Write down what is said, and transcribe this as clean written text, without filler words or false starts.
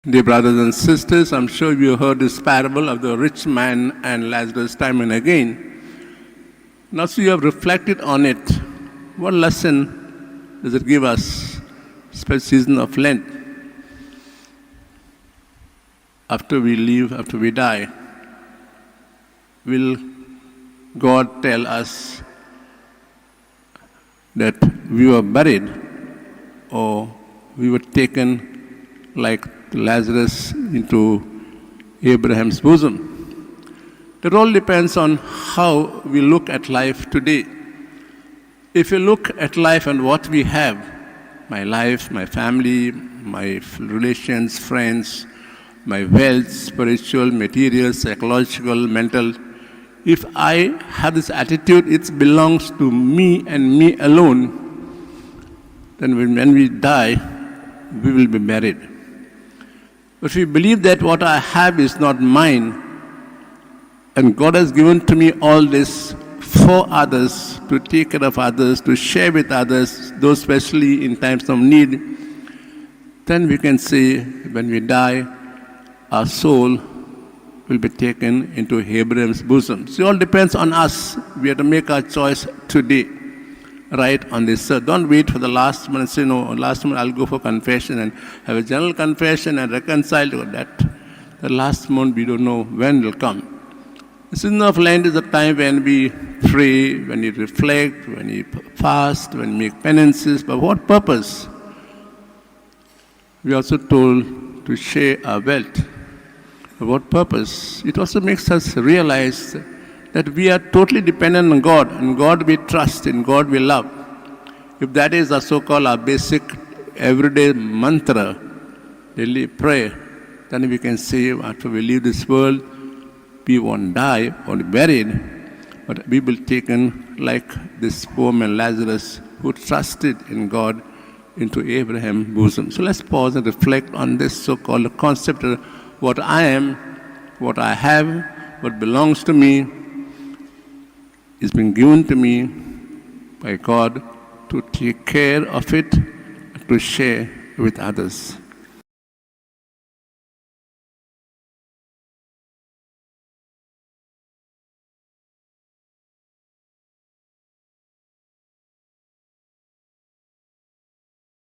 Dear brothers and sisters, I'm sure you heard this parable of the rich man and Lazarus time and again. Now, so you have reflected on it. What lesson does it give us, especially season of Lent? After we leave, after we die, will God tell us that we were buried or we were taken like Lazarus into Abraham's bosom? It all depends on how we look at life today. If you look at life and what we have, my life, my family, my relations, friends, my wealth, spiritual, material, psychological, mental, if I have this attitude, it belongs to me and me alone, then when we die, we will be buried. But if we believe that what I have is not mine, and God has given to me all this for others, to take care of others, to share with others, those especially in times of need, then we can say when we die, our soul will be taken into Abraham's bosom. So it all depends on us. We have to make our choice today, right on this earth. Don't wait for the last minute and say, no, last minute I'll go for confession and have a general confession and reconcile to that. The last moment we don't know when it will come. The season of Lent is a time when we pray, when we reflect, when we fast, when we make penances. But what purpose? We are also told to share our wealth. For what purpose? It also makes us realize that we are totally dependent on God. In God we trust, in God we love. If that is our so-called our basic everyday mantra, daily prayer, then we can say after we leave this world, we won't die or be buried, but we will be taken like this poor man Lazarus who trusted in God into Abraham's bosom. So let's pause and reflect on this so-called concept of what I am, what I have, what belongs to me, is being given to me by God to take care of it, to share with others.